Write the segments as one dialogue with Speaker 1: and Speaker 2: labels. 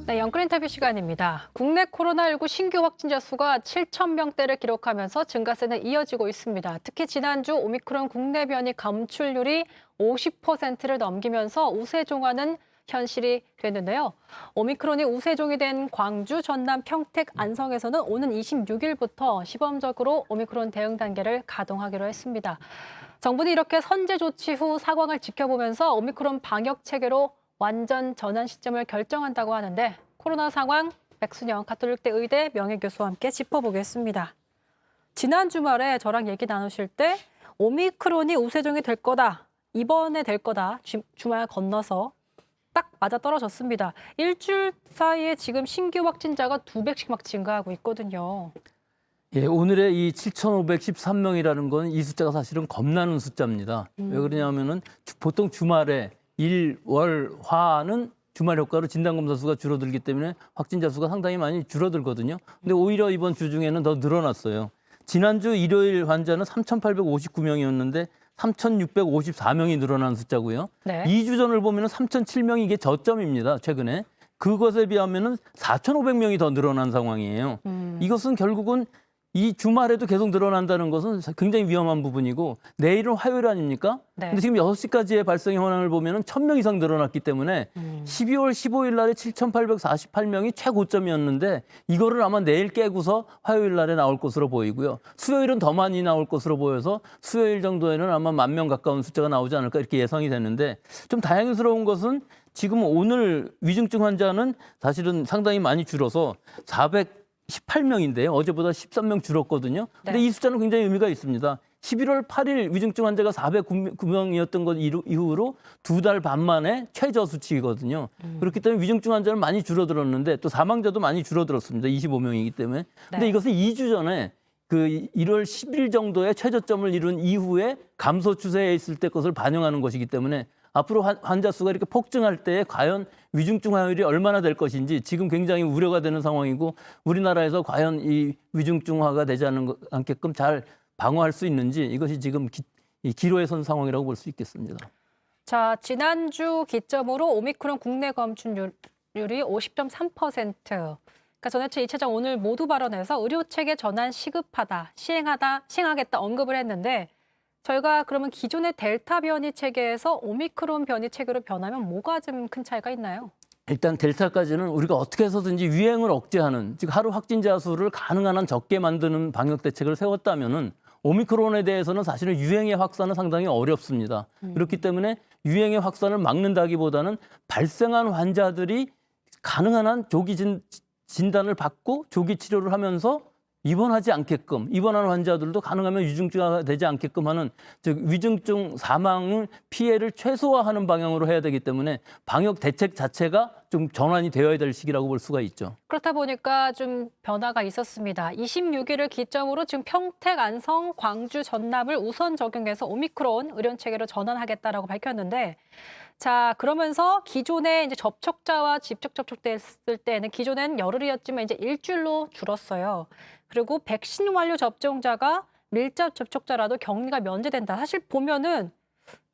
Speaker 1: 네, 영끌 인터뷰 시간입니다. 국내 코로나19 신규 확진자 수가 7천 명대를 기록하면서 증가세는 이어지고 있습니다. 특히 지난주 오미크론 국내 변이 감출률이 50%를 넘기면서 우세종화는 현실이 됐는데요. 오미크론이 우세종이 된 광주, 전남, 평택, 안성에서는 오는 26일부터 시범적으로 오미크론 대응 단계를 가동하기로 했습니다. 정부는 이렇게 선제 조치 후 상황을 지켜보면서 오미크론 방역 체계로 완전 전환 시점을 결정한다고 하는데 코로나 상황 백순영 가톨릭대 의대 명예교수와 함께 짚어보겠습니다. 지난 주말에 저랑 얘기 나누실 때 오미크론이 우세종이 될 거다, 이번에 될 거다, 주말 건너서 딱 맞아떨어졌습니다. 일주일 사이에 지금 신규 확진자가 200씩 막 증가하고 있거든요.
Speaker 2: 예, 오늘의 이 7,513명이라는 건 이 숫자가 사실은 겁나는 숫자입니다. 왜 그러냐면은 보통 주말에 일, 월, 화는 주말 효과로 진단검사 수가 줄어들기 때문에 확진자 수가 상당히 많이 줄어들거든요. 근데 오히려 이번 주 중에는 더 늘어났어요. 지난주 일요일 환자는 3,859명이었는데 3,654명이 늘어난 숫자고요.
Speaker 1: 네.
Speaker 2: 2주 전을 보면 3,007명이 이게 저점입니다. 최근에. 그것에 비하면 4,500명이 더 늘어난 상황이에요. 이것은 결국은 이 주말에도 계속 늘어난다는 것은 굉장히 위험한 부분이고 내일은 화요일 아닙니까?
Speaker 1: 네.
Speaker 2: 근데 지금 6시까지의 발생 현황을 보면 1,000명 이상 늘어났기 때문에 12월 15일 날에 7,848명이 최고점이었는데 이거를 아마 내일 깨고서 화요일 날에 나올 것으로 보이고요. 수요일은 더 많이 나올 것으로 보여서 수요일 정도에는 아마 10,000명 가까운 숫자가 나오지 않을까 이렇게 예상이 되는데 좀 다행스러운 것은 지금 오늘 위중증 환자는 사실은 상당히 많이 줄어서 418명인데요. 어제보다 13명 줄었거든요. 근데
Speaker 1: 네.
Speaker 2: 이 숫자는 굉장히 의미가 있습니다. 11월 8일 위중증 환자가 409명이었던 것 이후로 2달 반 만에 최저 수치거든요. 그렇기 때문에 위중증 환자는 많이 줄어들었는데 또 사망자도 많이 줄어들었습니다. 25명이기 때문에. 근데
Speaker 1: 네.
Speaker 2: 이것은 2주 전에 그 1월 10일 정도의 최저점을 이룬 이후에 감소 추세에 있을 때 것을 반영하는 것이기 때문에 앞으로 환자 수가 이렇게 폭증할 때 과연 위중증 환율이 얼마나 될 것인지 지금 굉장히 우려가 되는 상황이고 우리나라에서 과연 이 위중증화가 되지 않게끔 잘 방어할 수 있는지 이것이 지금 이 기로에 선 상황이라고 볼 수 있겠습니다.
Speaker 1: 자, 지난주 기점으로 오미크론 국내 검출률이 50.3%. 그러니까 전해철 이차장 오늘 모두 발언해서 의료체계 전환 시급하다, 시행하겠다 언급을 했는데 저희가 그러면 기존의 델타 변이 체계에서 오미크론 변이 체계로 변하면 뭐가 좀 큰 차이가 있나요?
Speaker 2: 일단 델타까지는 우리가 어떻게 해서든지 유행을 억제하는, 즉 하루 확진자 수를 가능한 한 적게 만드는 방역 대책을 세웠다면은 오미크론에 대해서는 사실은 유행의 확산은 상당히 어렵습니다. 그렇기 때문에 유행의 확산을 막는다기보다는 발생한 환자들이 가능한 한 조기 진단을 받고 조기 치료를 하면서 입원하지 않게끔, 입원하는 환자들도 가능하면 위중증화가 되지 않게끔 하는, 즉 위중증 사망 피해를 최소화하는 방향으로 해야 되기 때문에 방역 대책 자체가 좀 전환이 되어야 될 시기라고 볼 수가 있죠.
Speaker 1: 그렇다 보니까 좀 변화가 있었습니다. 26일을 기점으로 지금 평택, 안성, 광주, 전남을 우선 적용해서 오미크론 의료 체계로 전환하겠다라고 밝혔는데 자, 그러면서 기존에 이제 접촉자와 직접 접촉됐을 때는 기존에는 열흘이었지만 이제 일주일로 줄었어요. 그리고 백신 완료 접종자가 밀접 접촉자라도 격리가 면제된다. 사실 보면은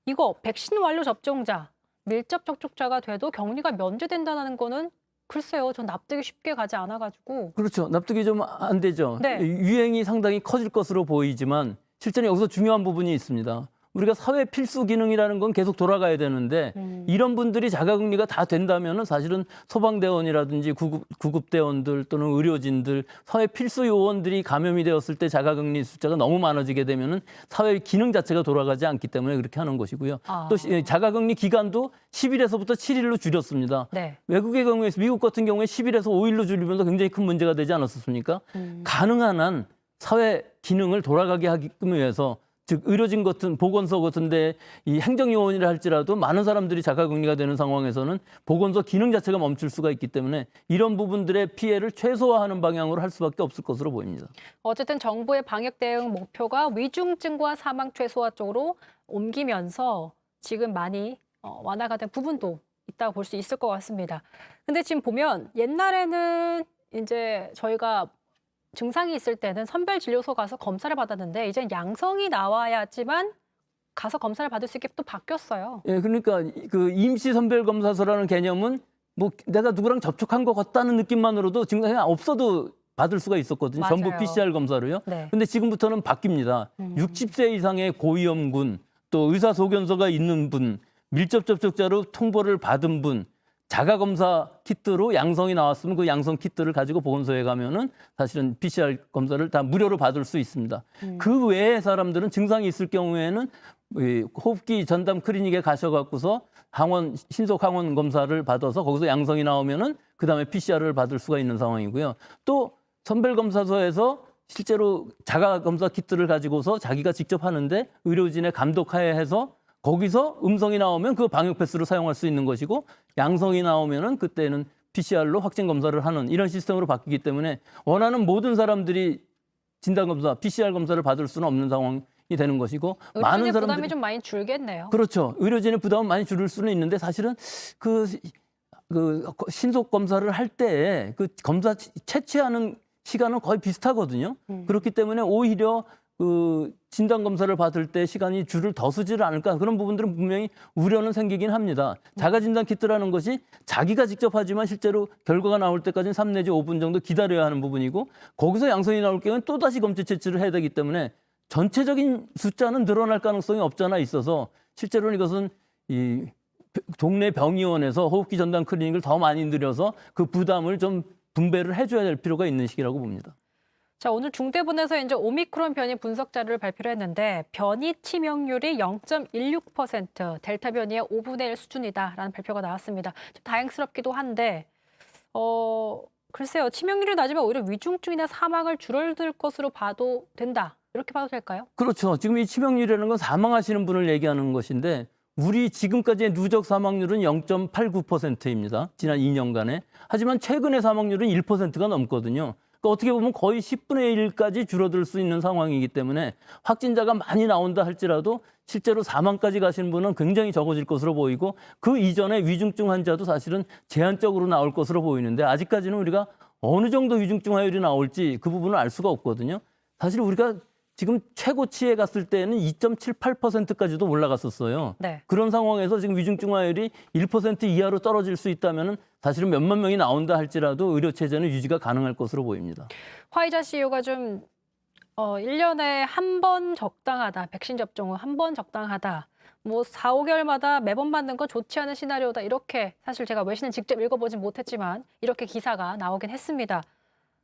Speaker 1: 이거 백신 완료 접종자, 밀접 접촉자가 돼도 격리가 면제된다는 거는 글쎄요, 전 납득이 쉽게 가지 않아가지고.
Speaker 2: 그렇죠. 납득이 좀 안 되죠.
Speaker 1: 네.
Speaker 2: 유행이 상당히 커질 것으로 보이지만 실제는 여기서 중요한 부분이 있습니다. 우리가 사회 필수 기능이라는 건 계속 돌아가야 되는데 이런 분들이 자가격리가 다 된다면은 사실은 소방대원이라든지 구급대원들 또는 의료진들, 사회 필수 요원들이 감염이 되었을 때 자가격리 숫자가 너무 많아지게 되면은 사회 기능 자체가 돌아가지 않기 때문에 그렇게 하는 것이고요.
Speaker 1: 아.
Speaker 2: 또 자가격리 기간도 10일에서부터 7일로 줄였습니다.
Speaker 1: 네.
Speaker 2: 외국의 경우에서 미국 같은 경우에 10일에서 5일로 줄이면서 굉장히 큰 문제가 되지 않았습니까? 가능한 한 사회 기능을 돌아가게 하기 위해서 즉 의료진 같은 보건소 같은데 이 행정요원이라 할지라도 많은 사람들이 자가격리가 되는 상황에서는 보건소 기능 자체가 멈출 수가 있기 때문에 이런 부분들의 피해를 최소화하는 방향으로 할 수밖에 없을 것으로 보입니다.
Speaker 1: 어쨌든 정부의 방역 대응 목표가 위중증과 사망 최소화 쪽으로 옮기면서 지금 많이 완화가 된 부분도 있다고 볼 수 있을 것 같습니다. 근데 지금 보면 옛날에는 이제 저희가 증상이 있을 때는 선별진료소 가서 검사를 받았는데 이젠 양성이 나와야지만 가서 검사를 받을 수 있게 또 바뀌었어요.
Speaker 2: 예, 그러니까 그 임시 선별검사소라는 개념은 뭐 내가 누구랑 접촉한 것 같다는 느낌만으로도 증상이 없어도 받을 수가 있었거든요.
Speaker 1: 맞아요.
Speaker 2: 전부 PCR 검사로요.
Speaker 1: 네.
Speaker 2: 근데 지금부터는 바뀝니다. 60세 이상의 고위험군, 또 의사소견서가 있는 분, 밀접 접촉자로 통보를 받은 분, 자가검사 키트로 양성이 나왔으면 그 양성 키트를 가지고 보건소에 가면은 사실은 PCR 검사를 다 무료로 받을 수 있습니다. 그 외의 사람들은 증상이 있을 경우에는 이 호흡기 전담 클리닉에 가셔갖고서 신속 항원 검사를 받아서 거기서 양성이 나오면은 그 다음에 PCR을 받을 수가 있는 상황이고요. 또 선별검사소에서 실제로 자가검사 키트를 가지고서 자기가 직접 하는데 의료진의 감독하에 해서 거기서 음성이 나오면 그 방역 패스로 사용할 수 있는 것이고 양성이 나오면은 그때는 PCR로 확진 검사를 하는 이런 시스템으로 바뀌기 때문에 원하는 모든 사람들이 진단 검사, PCR 검사를 받을 수는 없는 상황이 되는 것이고 많은
Speaker 1: 의료진의
Speaker 2: 사람들이
Speaker 1: 부담이 좀 많이 줄겠네요.
Speaker 2: 그렇죠. 의료진의 부담은 많이 줄일 수는 있는데 사실은 그 신속 검사를 할 때 그 검사 채취하는 시간은 거의 비슷하거든요. 그렇기 때문에 오히려 그 진단 검사를 받을 때 시간이 줄을 더 서지를 않을까 그런 부분들은 분명히 우려는 생기긴 합니다. 자가 진단 키트라는 것이 자기가 직접 하지만 실제로 결과가 나올 때까지는 3 내지 5분 정도 기다려야 하는 부분이고 거기서 양성이 나올 경우는 또 다시 검체 채취를 해야 되기 때문에 전체적인 숫자는 늘어날 가능성이 없지 않아 있어서 실제로는 이것은 이 동네 병의원에서 호흡기 전담 클리닉을 더 많이 늘려서 그 부담을 좀 분배를 해줘야 될 필요가 있는 시기라고 봅니다.
Speaker 1: 자, 오늘 중대본에서 이제 오미크론 변이 분석 자료를 발표를 했는데 변이 치명률이 0.16%, 델타 변이의 5분의 1 수준이다라는 발표가 나왔습니다. 좀 다행스럽기도 한데 글쎄요. 치명률이 낮으면 오히려 위중증이나 사망을 줄어들 것으로 봐도 된다. 이렇게 봐도 될까요?
Speaker 2: 그렇죠. 지금 이 치명률이라는 건 사망하시는 분을 얘기하는 것인데 우리 지금까지의 누적 사망률은 0.89%입니다. 지난 2년간에. 하지만 최근의 사망률은 1%가 넘거든요. 그러니까 어떻게 보면 거의 10분의 1까지 줄어들 수 있는 상황이기 때문에 확진자가 많이 나온다 할지라도 실제로 사망까지 가시는 분은 굉장히 적어질 것으로 보이고 그 이전에 위중증 환자도 사실은 제한적으로 나올 것으로 보이는데 아직까지는 우리가 어느 정도 위중증 화율이 나올지 그 부분을 알 수가 없거든요. 사실 우리가 지금 최고치에 갔을 때는 2.78%까지도 올라갔었어요.
Speaker 1: 네.
Speaker 2: 그런 상황에서 지금 위중증화율이 1% 이하로 떨어질 수 있다면 사실은 몇만 명이 나온다 할지라도 의료 체제는 유지가 가능할 것으로 보입니다.
Speaker 1: 화이자 CEO가 좀 1년에 한 번 적당하다. 백신 접종은 한 번 적당하다. 뭐 4, 5개월마다 매번 맞는 건 좋지 않은 시나리오다. 이렇게 사실 제가 외신을 직접 읽어보진 못했지만 이렇게 기사가 나오긴 했습니다.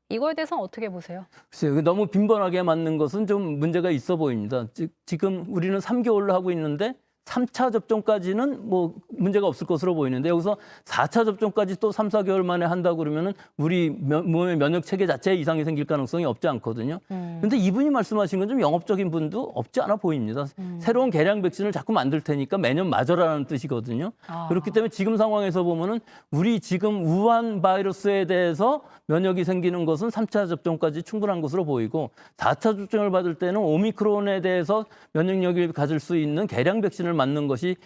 Speaker 1: 이거에 대해서는 어떻게 보세요?
Speaker 2: 글쎄요. 너무 빈번하게 맞는 것은 좀 문제가 있어 보입니다. 지금 우리는 3개월로 하고 있는데 3차 접종까지는 뭐 문제가 없을 것으로 보이는데 여기서 4차 접종까지 또 3, 4개월 만에 한다고 그러면은 우리 몸의 면역 체계 자체에 이상이 생길 가능성이 없지 않거든요. 그런데 이분이 말씀하신 건 좀 영업적인 분도 없지 않아 보입니다. 새로운 개량 백신을 자꾸 만들 테니까 매년 맞으라는 뜻이거든요. 그렇기 때문에 지금 상황에서 보면은 우리 지금 우한 바이러스에 대해서 면역이 생기는 것은 3차 접종까지 충분한 것으로 보이고 4차 접종을 받을 때는 오미크론에 대해서 면역력을 가질 수 있는 개량 백신을 맞는 것이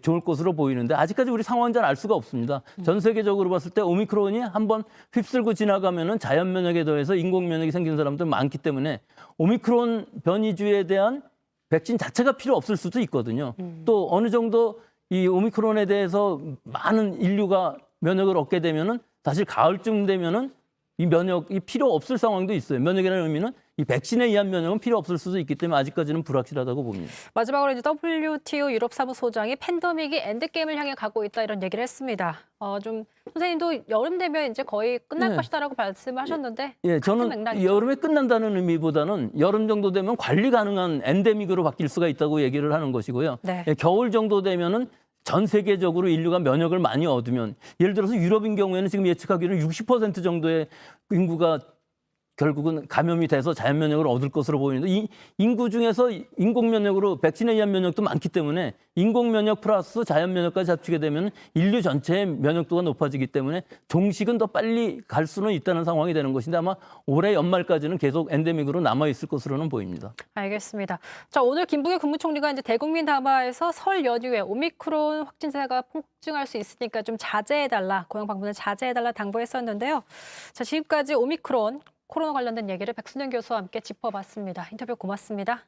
Speaker 2: 좋을 것으로 보이는데 아직까지 우리 상황은 잘 알 수가 없습니다. 전 세계적으로 봤을 때 오미크론이 한번 휩쓸고 지나가면은 자연 면역에 더해서 인공 면역이 생기는 사람들 많기 때문에 오미크론 변이주에 대한 백신 자체가 필요 없을 수도 있거든요. 또 어느 정도 이 오미크론에 대해서 많은 인류가 면역을 얻게 되면은 사실 가을쯤 되면은 이 면역이 필요 없을 상황도 있어요. 면역이라는 의미는 이 백신에 의한 면역은 필요 없을 수도 있기 때문에 아직까지는 불확실하다고 봅니다.
Speaker 1: 마지막으로 이제 WTO 유럽 사무소장이 팬데믹이 엔드게임을 향해 가고 있다 이런 얘기를 했습니다. 좀 선생님도 여름 되면 이제 거의 끝날
Speaker 2: 네.
Speaker 1: 것이다라고 말씀하셨는데
Speaker 2: 예, 저는
Speaker 1: 맥락이죠.
Speaker 2: 여름에 끝난다는 의미보다는 여름 정도 되면 관리 가능한 엔데믹으로 바뀔 수가 있다고 얘기를 하는 것이고요.
Speaker 1: 네.
Speaker 2: 예, 겨울 정도 되면은 전 세계적으로 인류가 면역을 많이 얻으면 예를 들어서 유럽인 경우에는 지금 예측하기로는 60% 정도의 인구가 결국은 감염이 돼서 자연 면역을 얻을 것으로 보이는데 이 인구 중에서 인공 면역으로 백신에 의한 면역도 많기 때문에 인공 면역 플러스 자연 면역까지 합치게 되면 인류 전체의 면역도가 높아지기 때문에 종식은 더 빨리 갈 수는 있다는 상황이 되는 것인데 아마 올해 연말까지는 계속 엔데믹으로 남아 있을 것으로는 보입니다.
Speaker 1: 알겠습니다. 자, 오늘 김부겸 국무총리가 이제 대국민 담화에서 설 연휴에 오미크론 확진자가 폭증할 수 있으니까 좀 자제해달라, 고향 방문을 자제해달라 당부했었는데요. 자, 지금까지 오미크론 코로나 관련된 얘기를 백순영 교수와 함께 짚어봤습니다. 인터뷰 고맙습니다.